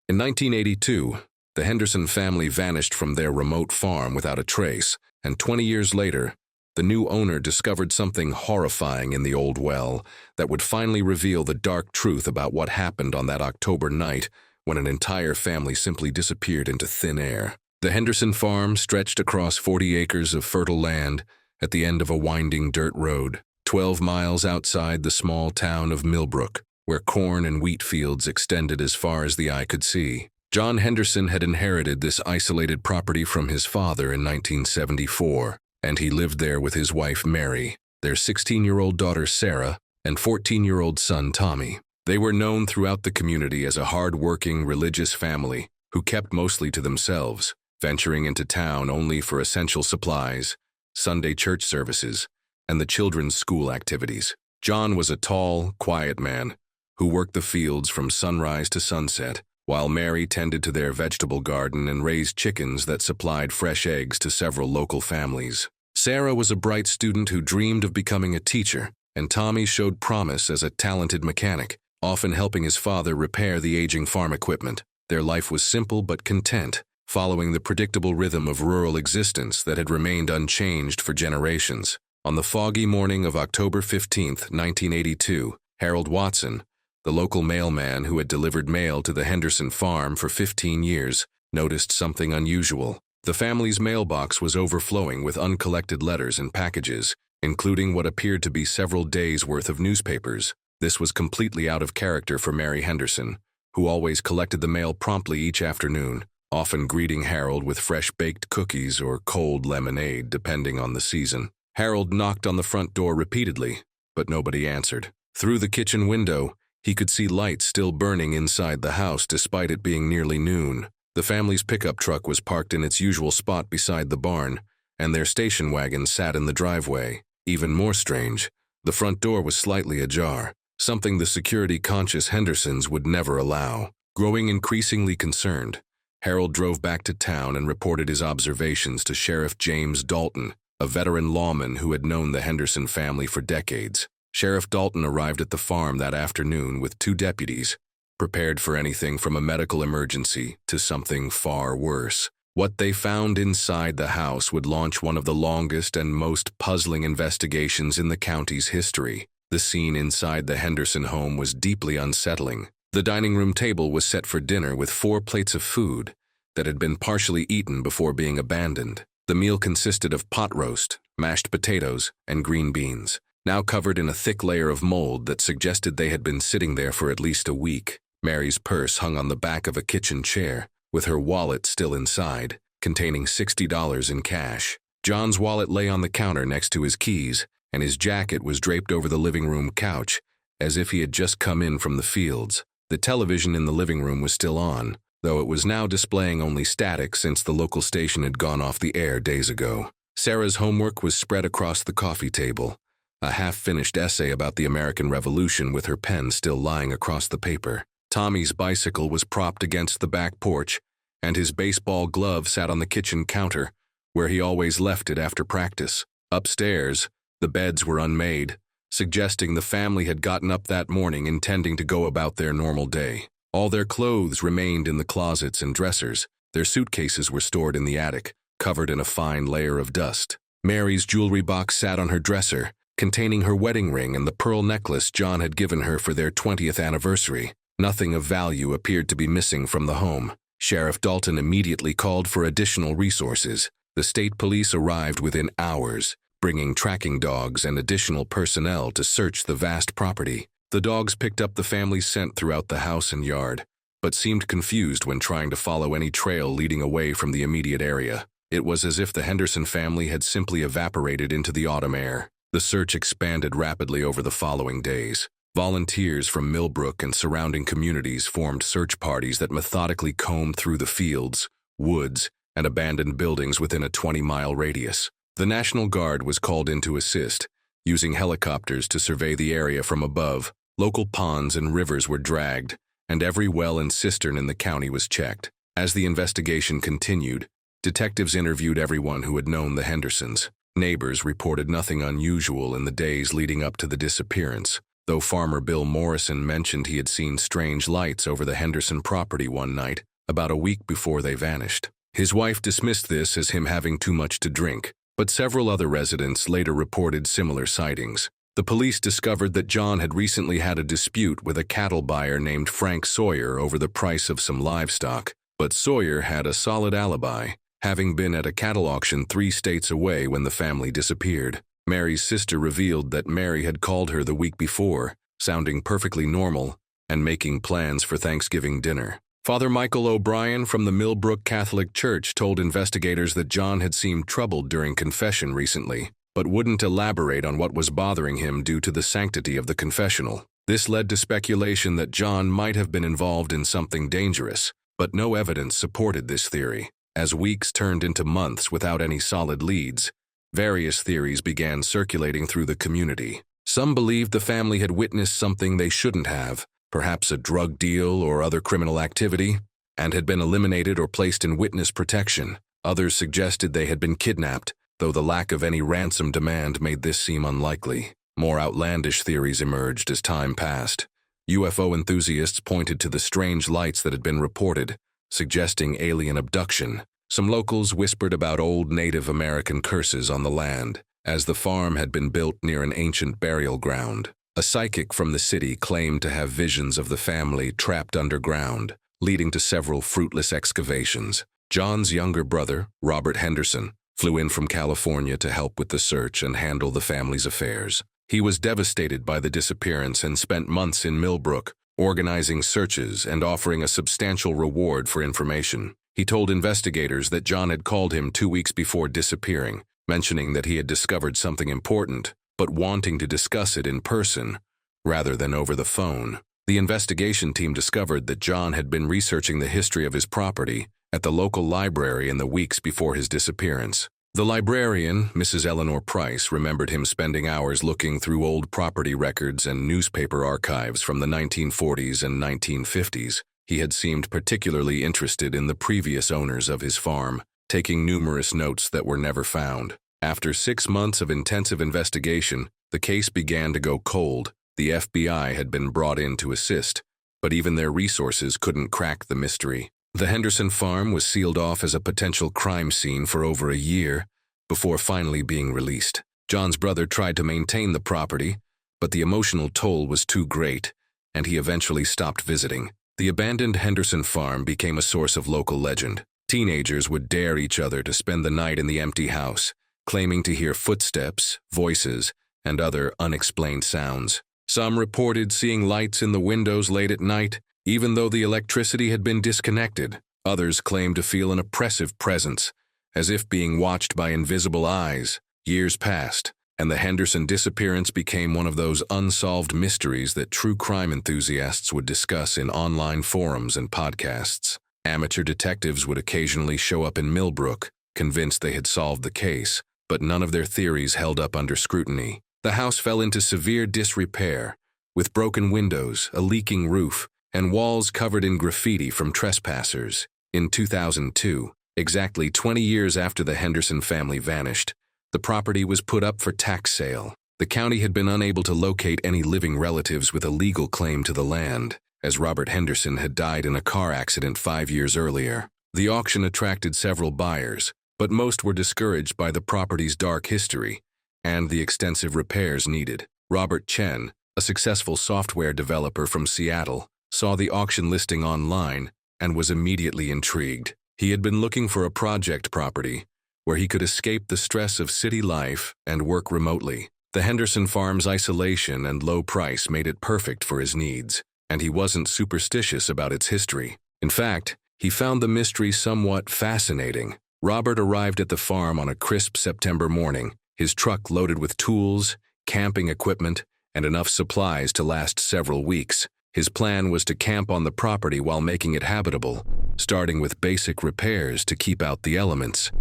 In 1982, the Henderson family vanished from their remote farm without a trace, and 20 years later, the new owner discovered something horrifying in the old well that would finally reveal the dark truth about what happened on that October night when an entire family simply disappeared into thin air. The Henderson farm stretched across 40 acres of fertile land at the end of a winding dirt road, 12 miles outside the small town of Millbrook, where corn and wheat fields extended as far as the eye could see. John Henderson had inherited this isolated property from his father in 1974, and he lived there with his wife Mary, their 16-year-old daughter Sarah, and 14-year-old son Tommy. They were known throughout the community as a hard-working, religious family who kept mostly to themselves, venturing into town only for essential supplies, Sunday church services, and the children's school activities. John was a tall, quiet man who worked the fields from sunrise to sunset, while Mary tended to their vegetable garden and raised chickens that supplied fresh eggs to several local families. Sarah was a bright student who dreamed of becoming a teacher, and Tommy showed promise as a talented mechanic, often helping his father repair the aging farm equipment. Their life was simple but content, following the predictable rhythm of rural existence that had remained unchanged for generations. On the foggy morning of October 15, 1982, Harold Watson, the local mailman who had delivered mail to the Henderson farm for 15 years, noticed something unusual. The family's mailbox was overflowing with uncollected letters and packages, including what appeared to be several days' worth of newspapers. This was completely out of character for Mary Henderson, who always collected the mail promptly each afternoon, often greeting Harold with fresh baked cookies or cold lemonade, depending on the season. Harold knocked on the front door repeatedly, but nobody answered. Through the kitchen window, he could see lights still burning inside the house despite it being nearly noon. The family's pickup truck was parked in its usual spot beside the barn, and their station wagon sat in the driveway. Even more strange, the front door was slightly ajar, something the security-conscious Hendersons would never allow. Growing increasingly concerned, Harold drove back to town and reported his observations to Sheriff James Dalton, a veteran lawman who had known the Henderson family for decades. Sheriff Dalton arrived at the farm that afternoon with 2 deputies, prepared for anything from a medical emergency to something far worse. What they found inside the house would launch one of the longest and most puzzling investigations in the county's history. The scene inside the Henderson home was deeply unsettling. The dining room table was set for dinner with 4 plates of food that had been partially eaten before being abandoned. The meal consisted of pot roast, mashed potatoes, and green beans, now covered in a thick layer of mold that suggested they had been sitting there for at least a week. Mary's purse hung on the back of a kitchen chair, with her wallet still inside, containing $60 in cash. John's wallet lay on the counter next to his keys, and his jacket was draped over the living room couch, as if he had just come in from the fields. The television in the living room was still on, though it was now displaying only static since the local station had gone off the air days ago. Sarah's homework was spread across the coffee table, a half-finished essay about the American Revolution with her pen still lying across the paper. Tommy's bicycle was propped against the back porch, and his baseball glove sat on the kitchen counter, where he always left it after practice. Upstairs, the beds were unmade, suggesting the family had gotten up that morning intending to go about their normal day. All their clothes remained in the closets and dressers. Their suitcases were stored in the attic, covered in a fine layer of dust. Mary's jewelry box sat on her dresser, containing her wedding ring and the pearl necklace John had given her for their 20th anniversary. Nothing of value appeared to be missing from the home. Sheriff Dalton immediately called for additional resources. The state police arrived within hours, bringing tracking dogs and additional personnel to search the vast property. The dogs picked up the family's scent throughout the house and yard, but seemed confused when trying to follow any trail leading away from the immediate area. It was as if the Henderson family had simply evaporated into the autumn air. The search expanded rapidly over the following days. Volunteers from Millbrook and surrounding communities formed search parties that methodically combed through the fields, woods, and abandoned buildings within a 20-mile radius. The National Guard was called in to assist, using helicopters to survey the area from above. Local ponds and rivers were dragged, and every well and cistern in the county was checked. As the investigation continued, detectives interviewed everyone who had known the Hendersons. Neighbors reported nothing unusual in the days leading up to the disappearance. though farmer Bill Morrison mentioned he had seen strange lights over the Henderson property one night, about a week before they vanished. His wife dismissed this as him having too much to drink, but several other residents later reported similar sightings. The police discovered that John had recently had a dispute with a cattle buyer named Frank Sawyer over the price of some livestock, but Sawyer had a solid alibi, having been at a cattle auction 3 states away when the family disappeared. Mary's sister revealed that Mary had called her the week before, sounding perfectly normal, and making plans for Thanksgiving dinner. Father Michael O'Brien from the Millbrook Catholic Church told investigators that John had seemed troubled during confession recently, but wouldn't elaborate on what was bothering him due to the sanctity of the confessional. This led to speculation that John might have been involved in something dangerous, but no evidence supported this theory. As weeks turned into months without any solid leads, various theories began circulating through the community. Some believed the family had witnessed something they shouldn't have, perhaps a drug deal or other criminal activity, and had been eliminated or placed in witness protection. Others suggested they had been kidnapped, though the lack of any ransom demand made this seem unlikely. More outlandish theories emerged as time passed. UFO enthusiasts pointed to the strange lights that had been reported, suggesting alien abduction. Some locals whispered about old Native American curses on the land, as the farm had been built near an ancient burial ground. A psychic from the city claimed to have visions of the family trapped underground, leading to several fruitless excavations. John's younger brother, Robert Henderson, flew in from California to help with the search and handle the family's affairs. He was devastated by the disappearance and spent months in Millbrook, organizing searches and offering a substantial reward for information. He told investigators that John had called him 2 weeks before disappearing, mentioning that he had discovered something important, but wanting to discuss it in person, rather than over the phone. The investigation team discovered that John had been researching the history of his property at the local library in the weeks before his disappearance. The librarian, Mrs. Eleanor Price, remembered him spending hours looking through old property records and newspaper archives from the 1940s and 1950s. He had seemed particularly interested in the previous owners of his farm, taking numerous notes that were never found. After 6 months of intensive investigation, the case began to go cold. The FBI had been brought in to assist, but even their resources couldn't crack the mystery. The Henderson farm was sealed off as a potential crime scene for over a year, before finally being released. John's brother tried to maintain the property, but the emotional toll was too great, and he eventually stopped visiting. The abandoned Henderson farm became a source of local legend. Teenagers would dare each other to spend the night in the empty house, claiming to hear footsteps, voices, and other unexplained sounds. Some reported seeing lights in the windows late at night, even though the electricity had been disconnected. Others claimed to feel an oppressive presence, as if being watched by invisible eyes. Years passed, and the Henderson disappearance became one of those unsolved mysteries that true crime enthusiasts would discuss in online forums and podcasts. Amateur detectives would occasionally show up in Millbrook, convinced they had solved the case, but none of their theories held up under scrutiny. The house fell into severe disrepair, with broken windows, a leaking roof, and walls covered in graffiti from trespassers. In 2002, exactly 20 years after the Henderson family vanished, the property was put up for tax sale. The county had been unable to locate any living relatives with a legal claim to the land, as Robert Henderson had died in a car accident 5 years earlier. The auction attracted several buyers, but most were discouraged by the property's dark history and the extensive repairs needed. Robert Chen, a successful software developer from Seattle, saw the auction listing online and was immediately intrigued. He had been looking for a project property where he could escape the stress of city life and work remotely. The Henderson farm's isolation and low price made it perfect for his needs, and he wasn't superstitious about its history. In fact, he found the mystery somewhat fascinating. Robert arrived at the farm on a crisp September morning, his truck loaded with tools, camping equipment, and enough supplies to last several weeks. His plan was to camp on the property while making it habitable, starting with basic repairs to keep out the elements.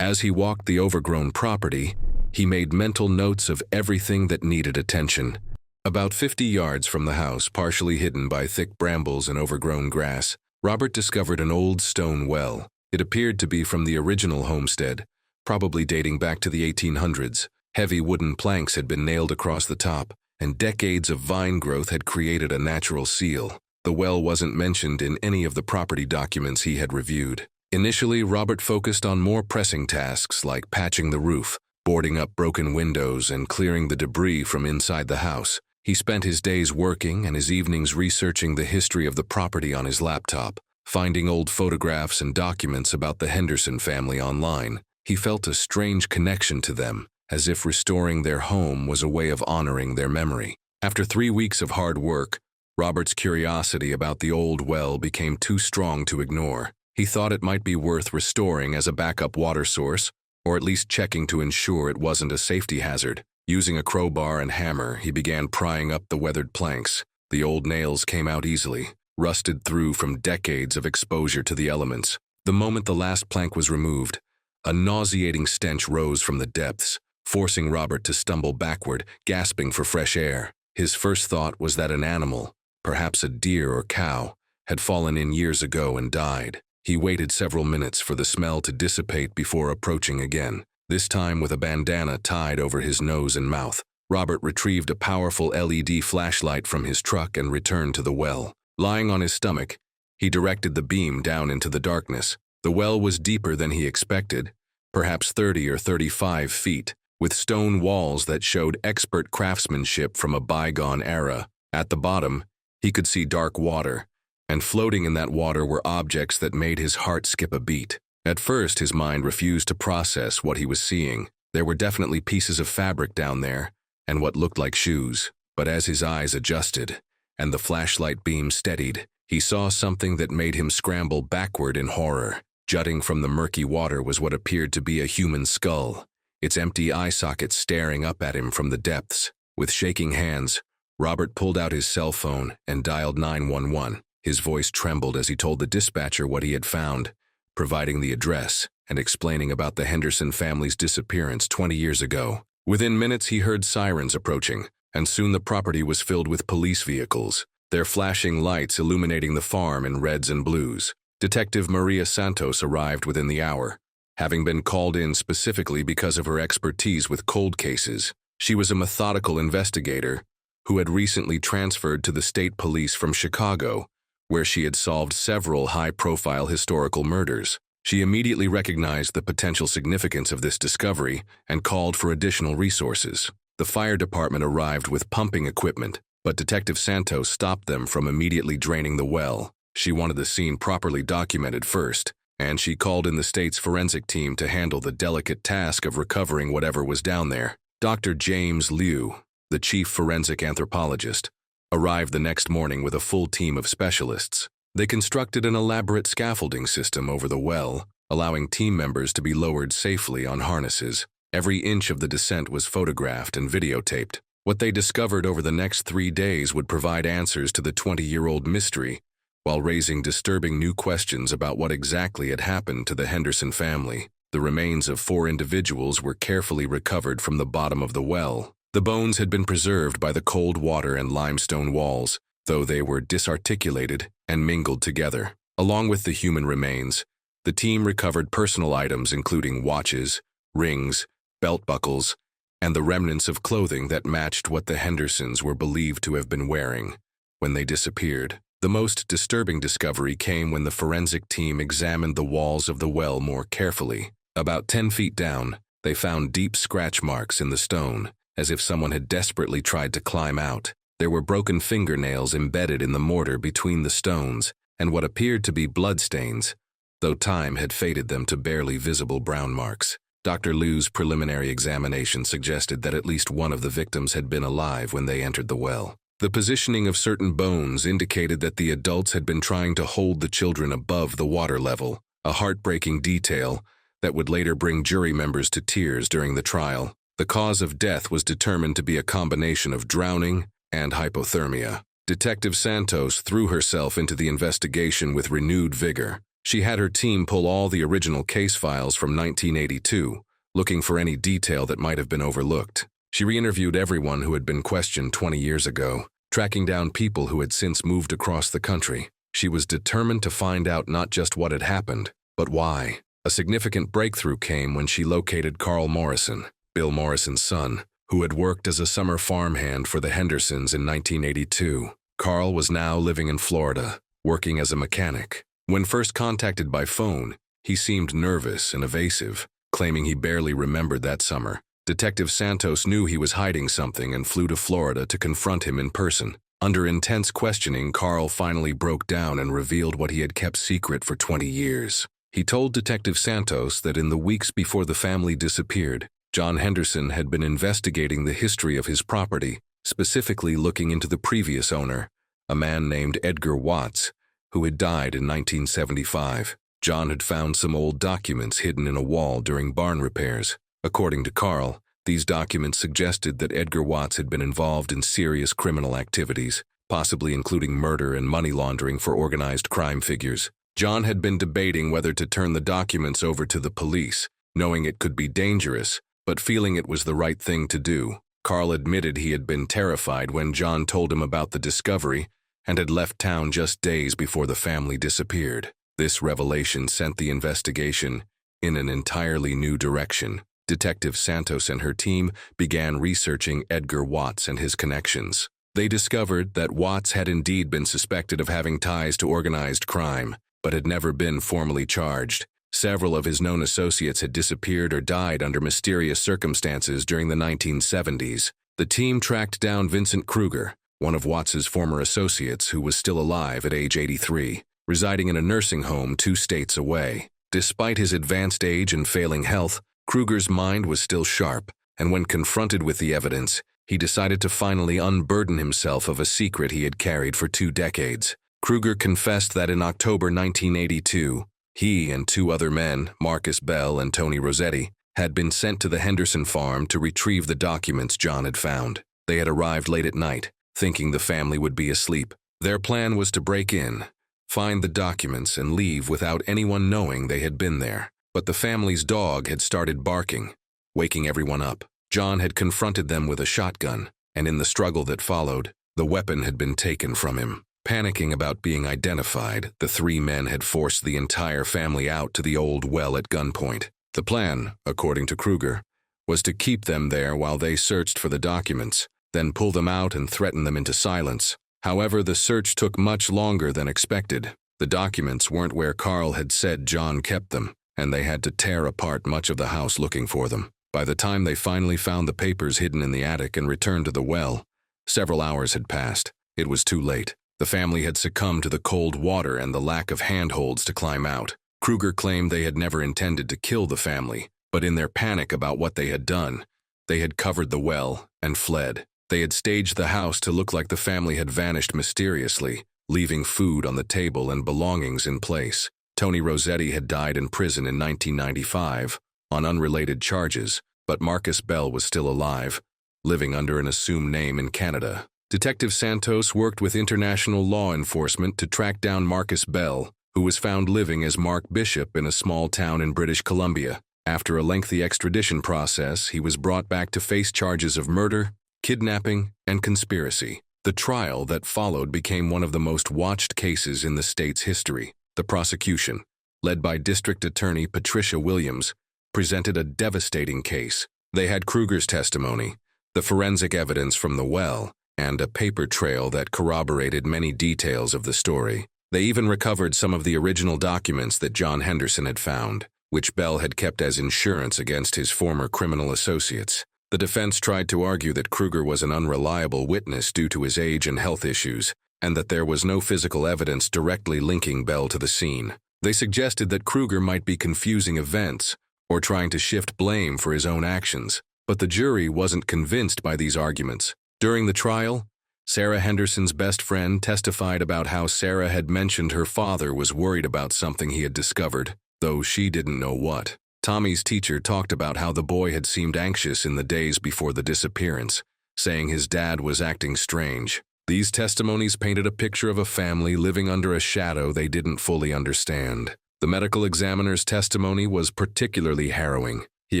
As he walked the overgrown property, he made mental notes of everything that needed attention. About 50 yards from the house, partially hidden by thick brambles and overgrown grass, Robert discovered an old stone well. It appeared to be from the original homestead, probably dating back to the 1800s. Heavy wooden planks had been nailed across the top, and decades of vine growth had created a natural seal. The well wasn't mentioned in any of the property documents he had reviewed. Initially, Robert focused on more pressing tasks like patching the roof, boarding up broken windows, and clearing the debris from inside the house. He spent his days working and his evenings researching the history of the property on his laptop, finding old photographs and documents about the Henderson family online. He felt a strange connection to them, as if restoring their home was a way of honoring their memory. After 3 weeks of hard work, Robert's curiosity about the old well became too strong to ignore. He thought it might be worth restoring as a backup water source, or at least checking to ensure it wasn't a safety hazard. Using a crowbar and hammer, he began prying up the weathered planks. The old nails came out easily, rusted through from decades of exposure to the elements. The moment the last plank was removed, a nauseating stench rose from the depths, forcing Robert to stumble backward, gasping for fresh air. His first thought was that an animal, perhaps a deer or cow, had fallen in years ago and died. He waited several minutes for the smell to dissipate before approaching again. This time with a bandana tied over his nose and mouth. Robert retrieved a powerful LED flashlight from his truck and returned to the well. Lying on his stomach, he directed the beam down into the darkness. The well was deeper than he expected, perhaps 30 or 35 feet, with stone walls that showed expert craftsmanship from a bygone era. At the bottom, he could see dark water, and floating in that water were objects that made his heart skip a beat. At first, his mind refused to process what he was seeing. There were definitely pieces of fabric down there, and what looked like shoes. But as his eyes adjusted, and the flashlight beam steadied, he saw something that made him scramble backward in horror. Jutting from the murky water was what appeared to be a human skull, its empty eye sockets staring up at him from the depths. With shaking hands, Robert pulled out his cell phone and dialed 911. His voice trembled as he told the dispatcher what he had found, providing the address and explaining about the Henderson family's disappearance 20 years ago. Within minutes, he heard sirens approaching, and soon the property was filled with police vehicles, their flashing lights illuminating the farm in reds and blues. Detective Maria Santos arrived within the hour, having been called in specifically because of her expertise with cold cases. She was a methodical investigator who had recently transferred to the state police from Chicago, where she had solved several high-profile historical murders. She immediately recognized the potential significance of this discovery and called for additional resources. The fire department arrived with pumping equipment, but Detective Santos stopped them from immediately draining the well. She wanted the scene properly documented first, and she called in the state's forensic team to handle the delicate task of recovering whatever was down there. Dr. James Liu, the chief forensic anthropologist, arrived the next morning with a full team of specialists. They constructed an elaborate scaffolding system over the well, allowing team members to be lowered safely on harnesses. Every inch of the descent was photographed and videotaped. What they discovered over the next 3 days would provide answers to the 20-year-old mystery, while raising disturbing new questions about what exactly had happened to the Henderson family. The remains of 4 individuals were carefully recovered from the bottom of the well. The bones had been preserved by the cold water and limestone walls, though they were disarticulated and mingled together. Along with the human remains, the team recovered personal items including watches, rings, belt buckles, and the remnants of clothing that matched what the Hendersons were believed to have been wearing when they disappeared. The most disturbing discovery came when the forensic team examined the walls of the well more carefully. About 10 feet down, they found deep scratch marks in the stone, as if someone had desperately tried to climb out. There were broken fingernails embedded in the mortar between the stones, and what appeared to be bloodstains, though time had faded them to barely visible brown marks. Dr. Liu's preliminary examination suggested that at least one of the victims had been alive when they entered the well. The positioning of certain bones indicated that the adults had been trying to hold the children above the water level, a heartbreaking detail that would later bring jury members to tears during the trial. The cause of death was determined to be a combination of drowning and hypothermia. Detective Santos threw herself into the investigation with renewed vigor. She had her team pull all the original case files from 1982, looking for any detail that might have been overlooked. She re-interviewed everyone who had been questioned 20 years ago, tracking down people who had since moved across the country. She was determined to find out not just what had happened, but why. A significant breakthrough came when she located Carl Morrison, Bill Morrison's son, who had worked as a summer farmhand for the Hendersons in 1982. Carl was now living in Florida, working as a mechanic. When first contacted by phone, he seemed nervous and evasive, claiming he barely remembered that summer. Detective Santos knew he was hiding something and flew to Florida to confront him in person. Under intense questioning, Carl finally broke down and revealed what he had kept secret for 20 years. He told Detective Santos that in the weeks before the family disappeared, John Henderson had been investigating the history of his property, specifically looking into the previous owner, a man named Edgar Watts, who had died in 1975. John had found some old documents hidden in a wall during barn repairs. According to Carl, these documents suggested that Edgar Watts had been involved in serious criminal activities, possibly including murder and money laundering for organized crime figures. John had been debating whether to turn the documents over to the police, knowing it could be dangerous, but feeling it was the right thing to do. Carl admitted he had been terrified when John told him about the discovery and had left town just days before the family disappeared. This revelation sent the investigation in an entirely new direction. Detective Santos and her team began researching Edgar Watts and his connections. They discovered that Watts had indeed been suspected of having ties to organized crime, but had never been formally charged. Several of his known associates had disappeared or died under mysterious circumstances during the 1970s. The team tracked down Vincent Kruger, one of Watts's former associates who was still alive at age 83, residing in a nursing home 2 states away. Despite his advanced age and failing health, Kruger's mind was still sharp, and when confronted with the evidence, he decided to finally unburden himself of a secret he had carried for 2 decades. Kruger confessed that in October 1982, he and 2 other men, Marcus Bell and Tony Rossetti, had been sent to the Henderson farm to retrieve the documents John had found. They had arrived late at night, thinking the family would be asleep. Their plan was to break in, find the documents, and leave without anyone knowing they had been there. But the family's dog had started barking, waking everyone up. John had confronted them with a shotgun, and in the struggle that followed, the weapon had been taken from him. Panicking about being identified, the 3 men had forced the entire family out to the old well at gunpoint. The plan, according to Kruger, was to keep them there while they searched for the documents, then pull them out and threaten them into silence. However, the search took much longer than expected. The documents weren't where Carl had said John kept them, and they had to tear apart much of the house looking for them. By the time they finally found the papers hidden in the attic and returned to the well, several hours had passed. It was too late. The family had succumbed to the cold water and the lack of handholds to climb out. Kruger claimed they had never intended to kill the family, but in their panic about what they had done, they had covered the well and fled. They had staged the house to look like the family had vanished mysteriously, leaving food on the table and belongings in place. Tony Rossetti had died in prison in 1995 on unrelated charges, but Marcus Bell was still alive, living under an assumed name in Canada. Detective Santos worked with international law enforcement to track down Marcus Bell, who was found living as Mark Bishop in a small town in British Columbia. After a lengthy extradition process, he was brought back to face charges of murder, kidnapping, and conspiracy. The trial that followed became one of the most watched cases in the state's history. The prosecution, led by District Attorney Patricia Williams, presented a devastating case. They had Kruger's testimony, the forensic evidence from the well, and a paper trail that corroborated many details of the story. They even recovered some of the original documents that John Henderson had found, which Bell had kept as insurance against his former criminal associates. The defense tried to argue that Kruger was an unreliable witness due to his age and health issues, and that there was no physical evidence directly linking Bell to the scene. They suggested that Kruger might be confusing events or trying to shift blame for his own actions, but the jury wasn't convinced by these arguments. During the trial, Sarah Henderson's best friend testified about how Sarah had mentioned her father was worried about something he had discovered, though she didn't know what. Tommy's teacher talked about how the boy had seemed anxious in the days before the disappearance, saying his dad was acting strange. These testimonies painted a picture of a family living under a shadow they didn't fully understand. The medical examiner's testimony was particularly harrowing. He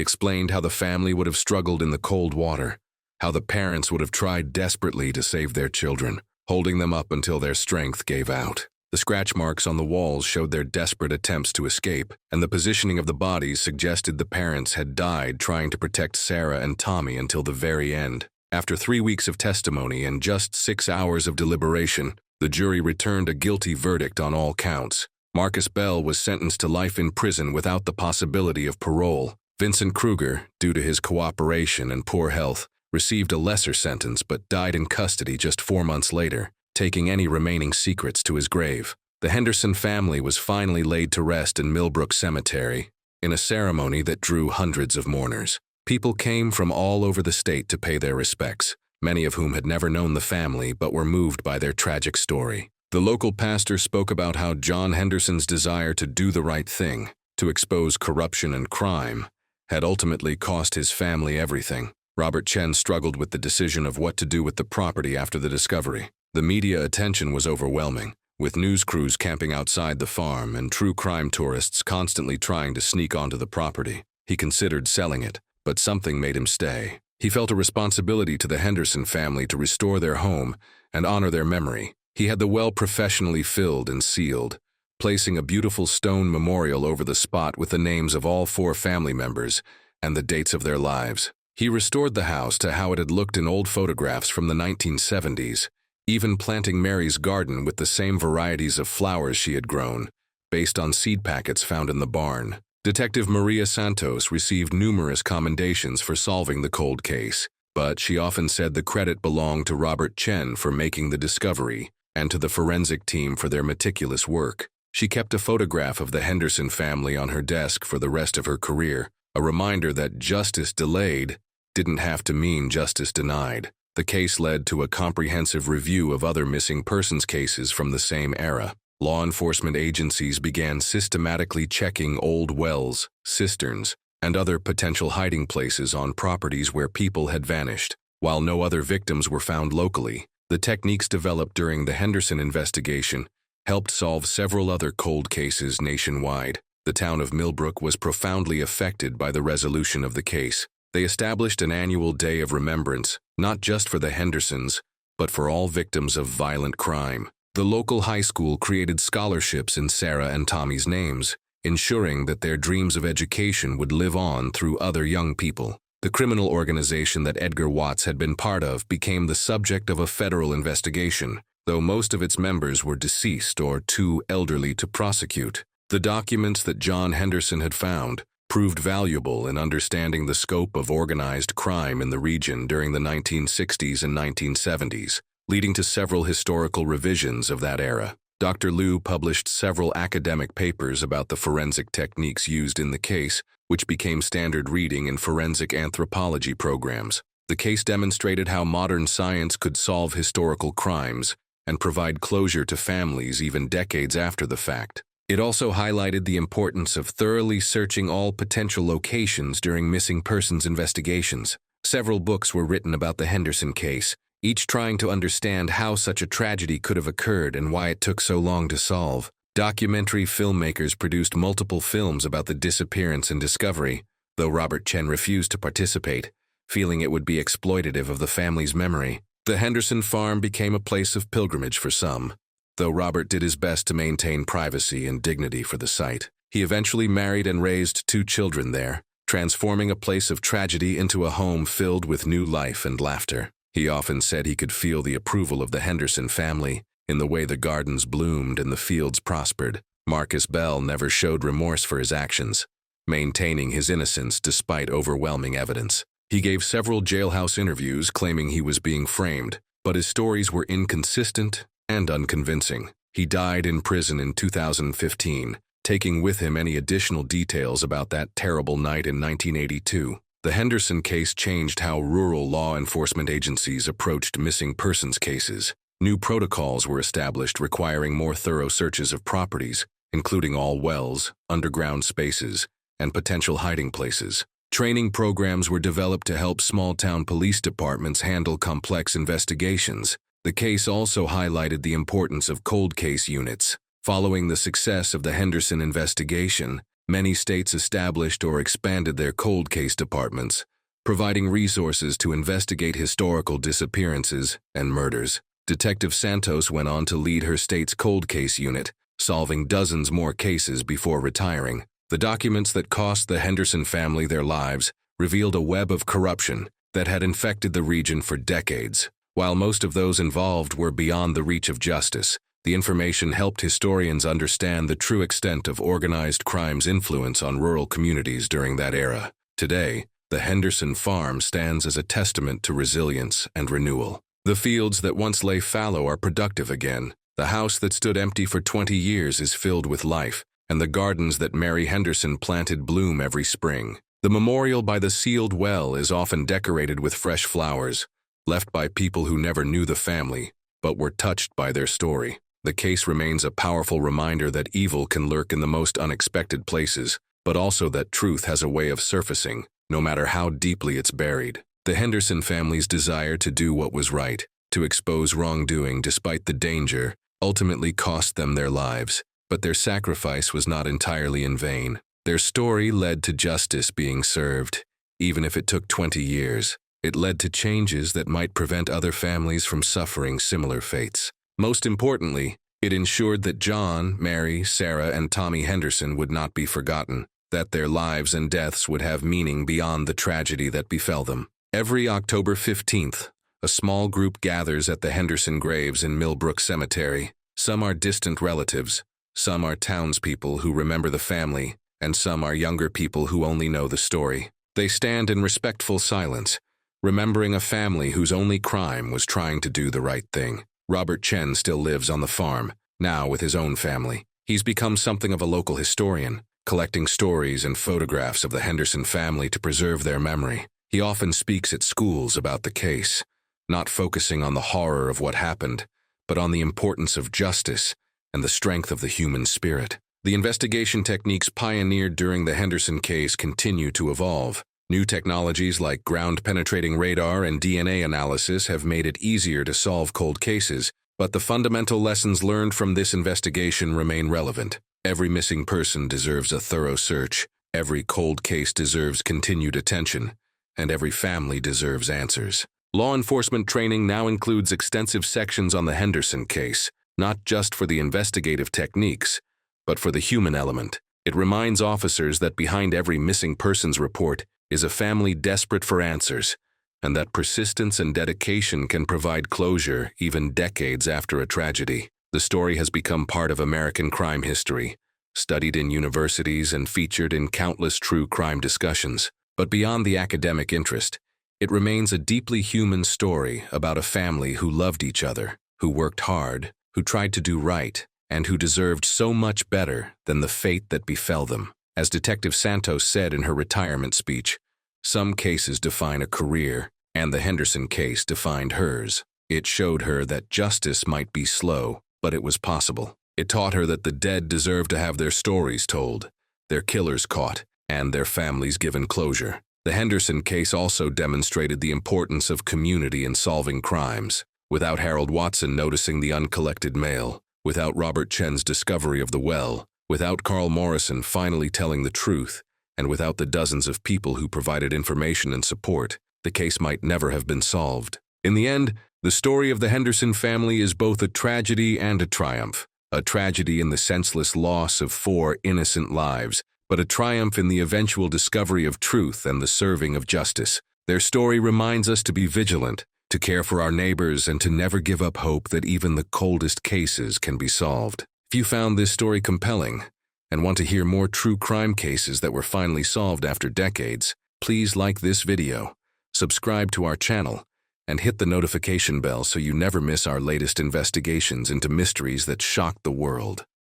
explained how the family would have struggled in the cold water, how the parents would have tried desperately to save their children, holding them up until their strength gave out. The scratch marks on the walls showed their desperate attempts to escape, and the positioning of the bodies suggested the parents had died trying to protect Sarah and Tommy until the very end. After 3 weeks of testimony and just 6 hours of deliberation, the jury returned a guilty verdict on all counts. Marcus Bell was sentenced to life in prison without the possibility of parole. Vincent Kruger, due to his cooperation and poor health, received a lesser sentence but died in custody just 4 months later, taking any remaining secrets to his grave. The Henderson family was finally laid to rest in Millbrook Cemetery, in a ceremony that drew hundreds of mourners. People came from all over the state to pay their respects, many of whom had never known the family but were moved by their tragic story. The local pastor spoke about how John Henderson's desire to do the right thing, to expose corruption and crime, had ultimately cost his family everything. Robert Chen struggled with the decision of what to do with the property after the discovery. The media attention was overwhelming, with news crews camping outside the farm and true crime tourists constantly trying to sneak onto the property. He considered selling it, but something made him stay. He felt a responsibility to the Henderson family to restore their home and honor their memory. He had the well professionally filled and sealed, placing a beautiful stone memorial over the spot with the names of all 4 family members and the dates of their lives. He restored the house to how it had looked in old photographs from the 1970s, even planting Mary's garden with the same varieties of flowers she had grown, based on seed packets found in the barn. Detective Maria Santos received numerous commendations for solving the cold case, but she often said the credit belonged to Robert Chen for making the discovery and to the forensic team for their meticulous work. She kept a photograph of the Henderson family on her desk for the rest of her career, a reminder that justice delayed didn't have to mean justice denied. The case led to a comprehensive review of other missing persons cases from the same era. Law enforcement agencies began systematically checking old wells, cisterns, and other potential hiding places on properties where people had vanished. While no other victims were found locally, the techniques developed during the Henderson investigation helped solve several other cold cases nationwide. The town of Millbrook was profoundly affected by the resolution of the case. They established an annual day of remembrance, not just for the Hendersons, but for all victims of violent crime. The local high school created scholarships in Sarah and Tommy's names, ensuring that their dreams of education would live on through other young people. The criminal organization that Edgar Watts had been part of became the subject of a federal investigation, though most of its members were deceased or too elderly to prosecute. The documents that John Henderson had found proved valuable in understanding the scope of organized crime in the region during the 1960s and 1970s, leading to several historical revisions of that era. Dr. Liu published several academic papers about the forensic techniques used in the case, which became standard reading in forensic anthropology programs. The case demonstrated how modern science could solve historical crimes and provide closure to families even decades after the fact. It also highlighted the importance of thoroughly searching all potential locations during missing persons investigations. Several books were written about the Henderson case, each trying to understand how such a tragedy could have occurred and why it took so long to solve. Documentary filmmakers produced multiple films about the disappearance and discovery, though Robert Chen refused to participate, feeling it would be exploitative of the family's memory. The Henderson farm became a place of pilgrimage for some, though Robert did his best to maintain privacy and dignity for the site. He eventually married and raised 2 children there, transforming a place of tragedy into a home filled with new life and laughter. He often said he could feel the approval of the Henderson family in the way the gardens bloomed and the fields prospered. Marcus Bell never showed remorse for his actions, maintaining his innocence despite overwhelming evidence. He gave several jailhouse interviews claiming he was being framed, but his stories were inconsistent and unconvincing. He died in prison in 2015, taking with him any additional details about that terrible night in 1982. The Henderson case changed how rural law enforcement agencies approached missing persons cases. New protocols were established requiring more thorough searches of properties, including all wells, underground spaces, and potential hiding places. Training programs were developed to help small-town police departments handle complex investigations. The case also highlighted the importance of cold case units. Following the success of the Henderson investigation, many states established or expanded their cold case departments, providing resources to investigate historical disappearances and murders. Detective Santos went on to lead her state's cold case unit, solving dozens more cases before retiring. The documents that cost the Henderson family their lives revealed a web of corruption that had infected the region for decades. While most of those involved were beyond the reach of justice, the information helped historians understand the true extent of organized crime's influence on rural communities during that era. Today, the Henderson farm stands as a testament to resilience and renewal. The fields that once lay fallow are productive again. The house that stood empty for 20 years is filled with life, and the gardens that Mary Henderson planted bloom every spring. The memorial by the sealed well is often decorated with fresh flowers, left by people who never knew the family, but were touched by their story. The case remains a powerful reminder that evil can lurk in the most unexpected places, but also that truth has a way of surfacing, no matter how deeply it's buried. The Henderson family's desire to do what was right, to expose wrongdoing despite the danger, ultimately cost them their lives, but their sacrifice was not entirely in vain. Their story led to justice being served, even if it took 20 years. It led to changes that might prevent other families from suffering similar fates. Most importantly, it ensured that John, Mary, Sarah, and Tommy Henderson would not be forgotten, that their lives and deaths would have meaning beyond the tragedy that befell them. Every October 15th, a small group gathers at the Henderson graves in Millbrook Cemetery. Some are distant relatives, some are townspeople who remember the family, and some are younger people who only know the story. They stand in respectful silence, remembering a family whose only crime was trying to do the right thing. Robert Chen still lives on the farm, now with his own family. He's become something of a local historian, collecting stories and photographs of the Henderson family to preserve their memory. He often speaks at schools about the case, not focusing on the horror of what happened, but on the importance of justice and the strength of the human spirit. The investigation techniques pioneered during the Henderson case continue to evolve. New technologies like ground-penetrating radar and DNA analysis have made it easier to solve cold cases, but the fundamental lessons learned from this investigation remain relevant. Every missing person deserves a thorough search, every cold case deserves continued attention, and every family deserves answers. Law enforcement training now includes extensive sections on the Henderson case, not just for the investigative techniques, but for the human element. It reminds officers that behind every missing persons report is a family desperate for answers, and that persistence and dedication can provide closure even decades after a tragedy. The story has become part of American crime history, studied in universities and featured in countless true crime discussions. But beyond the academic interest, it remains a deeply human story about a family who loved each other, who worked hard, who tried to do right, and who deserved so much better than the fate that befell them. As Detective Santos said in her retirement speech, some cases define a career, and the Henderson case defined hers. It showed her that justice might be slow, but it was possible. It taught her that the dead deserve to have their stories told, their killers caught, and their families given closure. The Henderson case also demonstrated the importance of community in solving crimes. Without Harold Watson noticing the uncollected mail, without Robert Chen's discovery of the well, without Carl Morrison finally telling the truth, and without the dozens of people who provided information and support, the case might never have been solved. In the end, the story of the Henderson family is both a tragedy and a triumph. A tragedy in the senseless loss of 4 innocent lives, but a triumph in the eventual discovery of truth and the serving of justice. Their story reminds us to be vigilant, to care for our neighbors, and to never give up hope that even the coldest cases can be solved. If you found this story compelling and want to hear more true crime cases that were finally solved after decades, please like this video, subscribe to our channel, and hit the notification bell so you never miss our latest investigations into mysteries that shock the world.